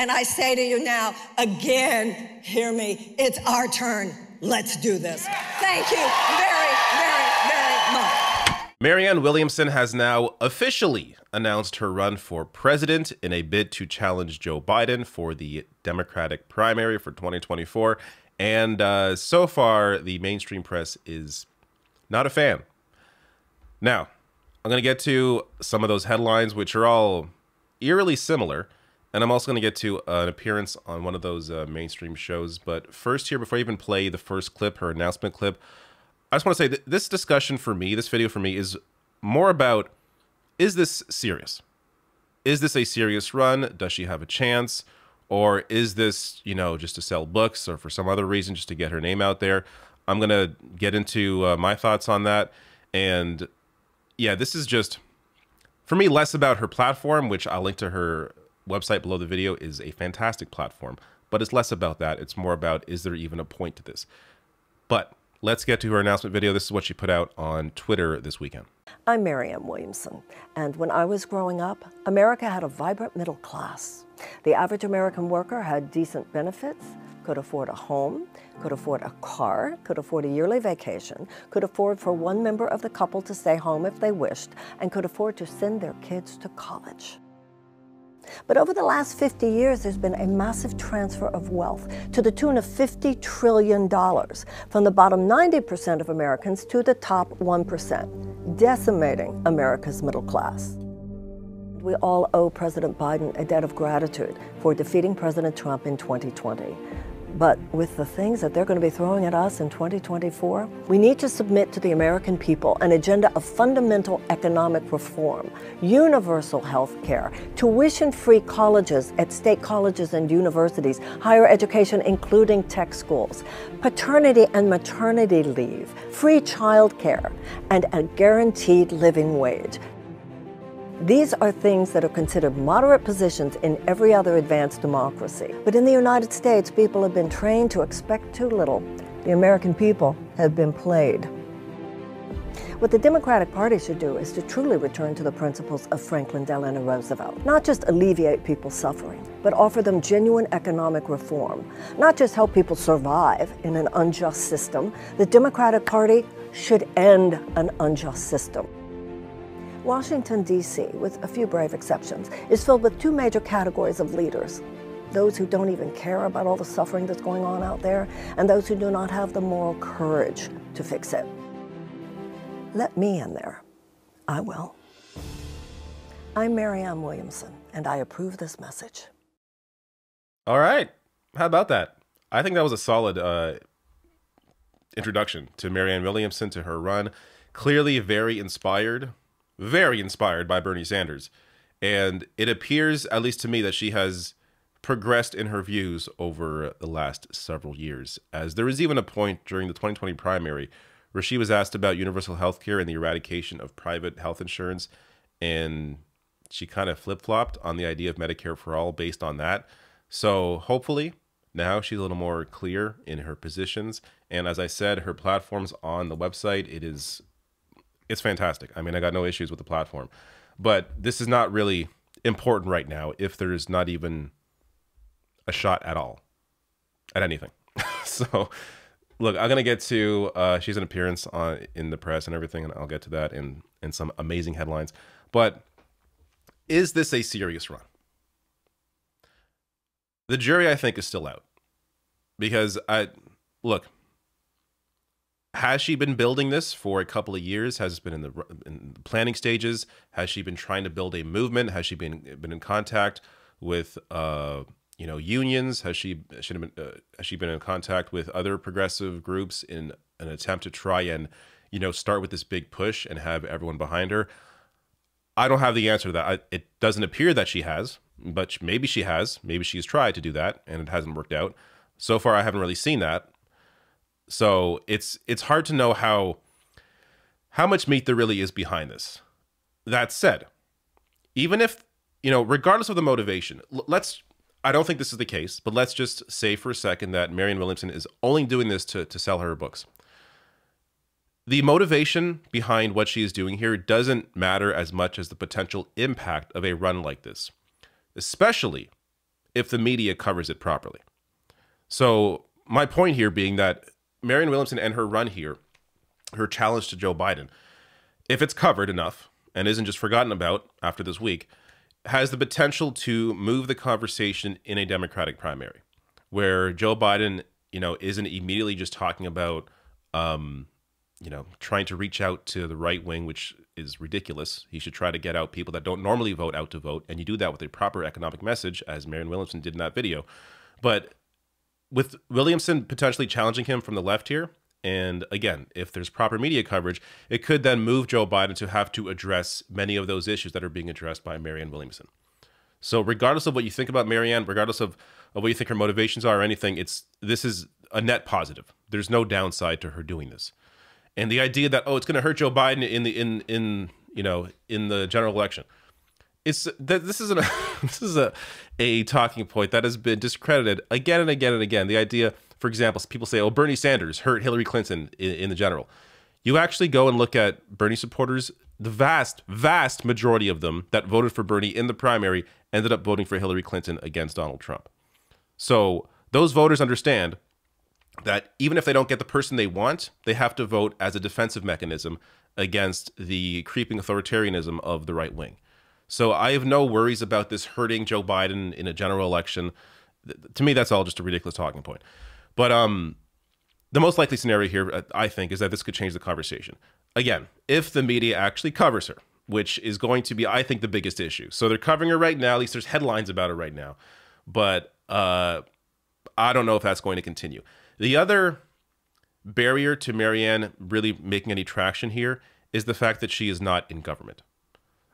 And I say to you now, again, hear me, it's our turn. Let's do this. Thank you very, very, very much. Marianne Williamson has now officially announced her run for president in a bid to challenge Joe Biden for the Democratic primary for 2024. And so far, the mainstream press is not a fan. Now, I'm going to get to some of those headlines, which are all eerily similar. And I'm also going to get to an appearance on one of those mainstream shows. But first here, before I even play the first clip, her announcement clip, I just want to say that this discussion for me, this video for me, is more about, is this serious? Is this a serious run? Does she have a chance? Or is this, you know, just to sell books or for some other reason, just to get her name out there? I'm going to get into my thoughts on that. And yeah, this is just, for me, less about her platform, which I'll link to her website below the video, is a fantastic platform. But it's less about that. It's more about, is there even a point to this? But let's get to her announcement video. This is what she put out on Twitter this weekend. I'm Marianne Williamson, and when I was growing up, America had a vibrant middle class. The average American worker had decent benefits, could afford a home, could afford a car, could afford a yearly vacation, could afford for one member of the couple to stay home if they wished, and could afford to send their kids to college. But over the last 50 years, there's been a massive transfer of wealth to the tune of $50 trillion from the bottom 90% of Americans to the top 1%, decimating America's middle class. We all owe President Biden a debt of gratitude for defeating President Trump in 2020. But with the things that they're going to be throwing at us in 2024, we need to submit to the American people an agenda of fundamental economic reform, universal health care, tuition-free colleges at state colleges and universities, higher education including tech schools, paternity and maternity leave, free child care, and a guaranteed living wage. These are things that are considered moderate positions in every other advanced democracy. But in the United States, people have been trained to expect too little. The American people have been played. What the Democratic Party should do is to truly return to the principles of Franklin Delano Roosevelt. Not just alleviate people's suffering, but offer them genuine economic reform. Not just help people survive in an unjust system. The Democratic Party should end an unjust system. Washington, D.C., with a few brave exceptions, is filled with two major categories of leaders. Those who don't even care about all the suffering that's going on out there, and those who do not have the moral courage to fix it. Let me in there. I will. I'm Marianne Williamson, and I approve this message. All right. How about that? I think that was a solid introduction to Marianne Williamson, to her run. Clearly very inspired by Bernie Sanders. And it appears, at least to me, that she has progressed in her views over the last several years, as there was even a point during the 2020 primary where she was asked about universal health care and the eradication of private health insurance, and she kind of flip-flopped on the idea of Medicare for all based on that. So hopefully now she's a little more clear in her positions. And as I said, her platform's on the website. It's fantastic. I mean, I got no issues with the platform, but this is not really important right now if there's not even a shot at all at anything. So look, I'm going to get to, she's an appearance in the press and everything, and I'll get to that in some amazing headlines. But is this a serious run? The jury, I think, is still out, because look, has she been building this for a couple of years? Has it been in the planning stages? Has she been trying to build a movement? Has she been in contact with unions? Has she been in contact with other progressive groups in an attempt to try and start with this big push and have everyone behind her? I don't have the answer to that. It doesn't appear that she has, but maybe she has. Maybe she's tried to do that and it hasn't worked out. So far, I haven't really seen that. So it's hard to know how much meat there really is behind this. That said, even if, regardless of the motivation, I don't think this is the case, but let's just say for a second that Marianne Williamson is only doing this to sell her books. The motivation behind what she is doing here doesn't matter as much as the potential impact of a run like this, especially if the media covers it properly. So my point here being that Marianne Williamson and her run here, her challenge to Joe Biden, if it's covered enough and isn't just forgotten about after this week, has the potential to move the conversation in a Democratic primary where Joe Biden, isn't immediately just talking about, trying to reach out to the right wing, which is ridiculous. He should try to get out people that don't normally vote out to vote. And you do that with a proper economic message, as Marianne Williamson did in that video. But with Williamson potentially challenging him from the left here, and again, if there's proper media coverage, it could then move Joe Biden to have to address many of those issues that are being addressed by Marianne Williamson. So regardless of what you think about Marianne, regardless of what you think her motivations are or anything, this is a net positive. There's no downside to her doing this. And the idea that, it's going to hurt Joe Biden in the general election, this is a talking point that has been discredited again and again and again. The idea, for example, people say, Bernie Sanders hurt Hillary Clinton in the general. You actually go and look at Bernie supporters, the vast, vast majority of them that voted for Bernie in the primary ended up voting for Hillary Clinton against Donald Trump. So those voters understand that even if they don't get the person they want, they have to vote as a defensive mechanism against the creeping authoritarianism of the right wing. So I have no worries about this hurting Joe Biden in a general election. To me, that's all just a ridiculous talking point. But the most likely scenario here, I think, is that this could change the conversation. Again, if the media actually covers her, which is going to be, I think, the biggest issue. So they're covering her right now. At least there's headlines about it right now. But I don't know if that's going to continue. The other barrier to Marianne really making any traction here is the fact that she is not in government.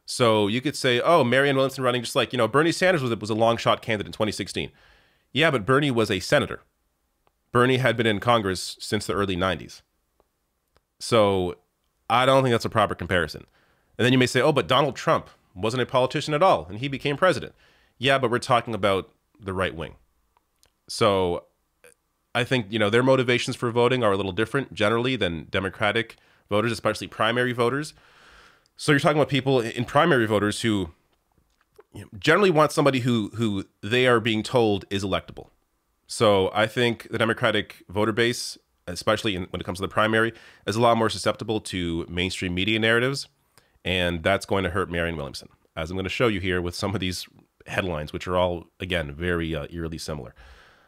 So you could say, Marianne Williamson running just like, Bernie Sanders was a long shot candidate in 2016. Yeah, but Bernie was a senator. Bernie had been in Congress since the early 90s. So I don't think that's a proper comparison. And then you may say, but Donald Trump wasn't a politician at all, and he became president. Yeah, but we're talking about the right wing. So I think, their motivations for voting are a little different generally than Democratic voters, especially primary voters. So you're talking about people in primary voters who generally want somebody who they are being told is electable. So I think the Democratic voter base, especially when it comes to the primary, is a lot more susceptible to mainstream media narratives. And that's going to hurt Marianne Williamson, as I'm going to show you here with some of these headlines, which are all, again, very eerily similar.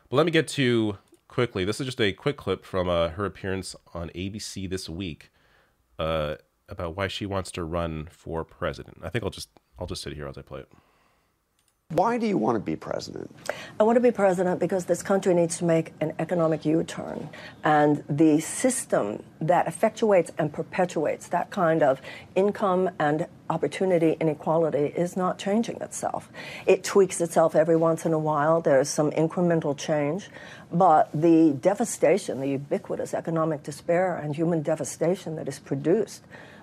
But let me get to quickly. This is just a quick clip from her appearance on ABC this week about why she wants to run for president. I think I'll just sit here as I play it. Why do you want to be president? I want to be president because this country needs to make an economic U-turn. And the system that effectuates and perpetuates that kind of income and opportunity inequality is not changing itself. It tweaks itself every once in a while. There's some incremental change. But the devastation, the ubiquitous economic despair and human devastation that is produced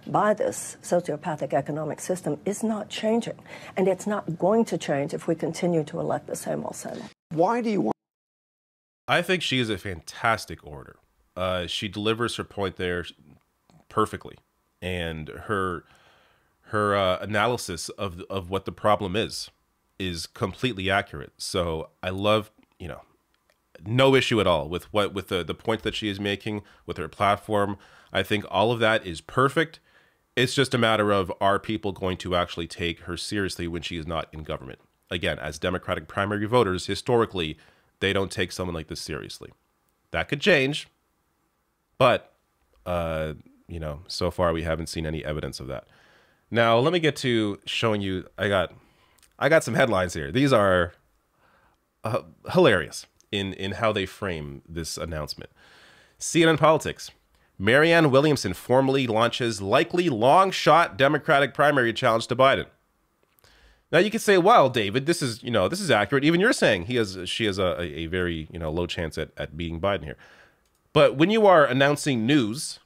by this sociopathic economic system is not changing. And it's not going to change if we continue to elect the same old, same old. Why do you want? I think she is a fantastic orator. She delivers her point there perfectly. And her analysis of what the problem is completely accurate. So I love, no issue at all with the point that she is making with her platform. I think all of that is perfect. It's just a matter of, are people going to actually take her seriously when she is not in government? Again, as Democratic primary voters, historically, they don't take someone like this seriously. That could change, but, so far we haven't seen any evidence of that. Now, let me get to showing you, I got some headlines here. These are hilarious in how they frame this announcement. CNN Politics. Marianne Williamson formally launches likely long-shot Democratic primary challenge to Biden. Now you could say, "Well, David, this is accurate." Even you're saying she has a very low chance at beating Biden here. But when you are announcing news,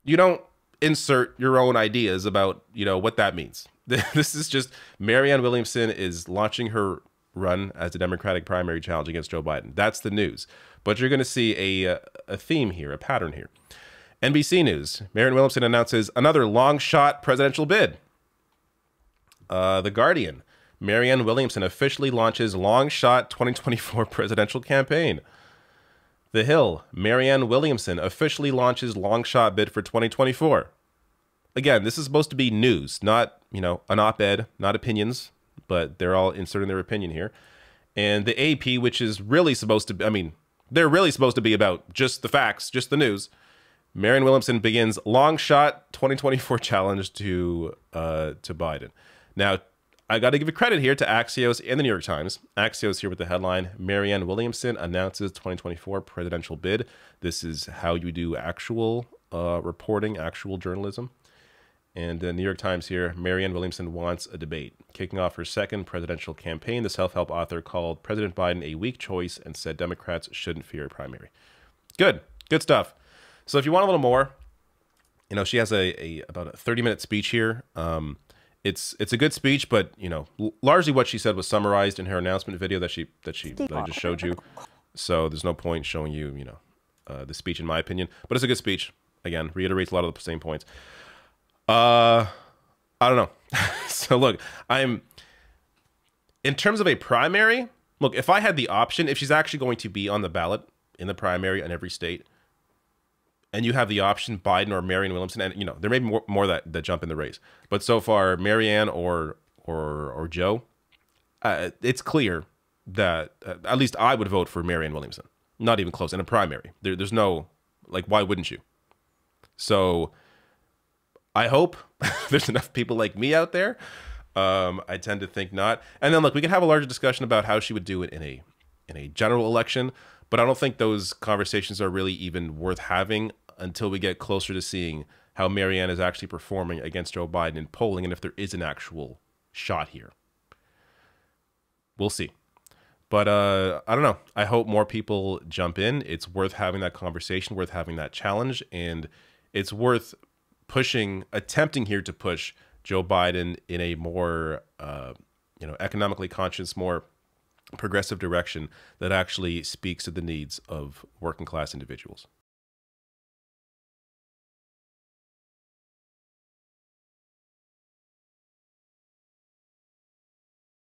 you don't insert your own ideas about what that means. This is just Marianne Williamson is launching her run as a Democratic primary challenge against Joe Biden. That's the news. But you're going to see a theme here, a pattern here. NBC News. Marianne Williamson announces another long-shot presidential bid. The Guardian. Marianne Williamson officially launches long shot 2024 presidential campaign. The Hill, Marianne Williamson officially launches long shot bid for 2024. Again, this is supposed to be news, not, an op-ed, not opinions, but they're all inserting their opinion here. And the AP, which is really supposed to be, they're really supposed to be about just the facts, just the news. Marianne Williamson begins long shot 2024 challenge to Biden. Now, I got to give a credit here to Axios and the New York Times. Axios here with the headline, Marianne Williamson announces 2024 presidential bid. This is how you do actual reporting, actual journalism. And the New York Times here, Marianne Williamson wants a debate. Kicking off her second presidential campaign, the self-help author called President Biden a weak choice and said Democrats shouldn't fear a primary. Good stuff. So if you want a little more, she has about a 30-minute speech here. It's a good speech, but largely what she said was summarized in her announcement video that I just showed you. So there's no point showing you the speech in my opinion, but it's a good speech. Again, reiterates a lot of the same points. I don't know. So look, in terms of a primary, look, if I had the option, if she's actually going to be on the ballot in the primary in every state, and you have the option, Biden or Marianne Williamson, and there may be more that jump in the race, but so far Marianne or Joe, it's clear that at least I would vote for Marianne Williamson. Not even close in a primary. There's no, why wouldn't you? So I hope there's enough people like me out there. I tend to think not. And then look, we can have a larger discussion about how she would do it in a general election, but I don't think those conversations are really even worth having until we get closer to seeing how Marianne is actually performing against Joe Biden in polling and if there is an actual shot here. We'll see. But I don't know. I hope more people jump in. It's worth having that conversation, worth having that challenge, and it's worth attempting here to push Joe Biden in a more, economically conscious, more progressive direction that actually speaks to the needs of working class individuals.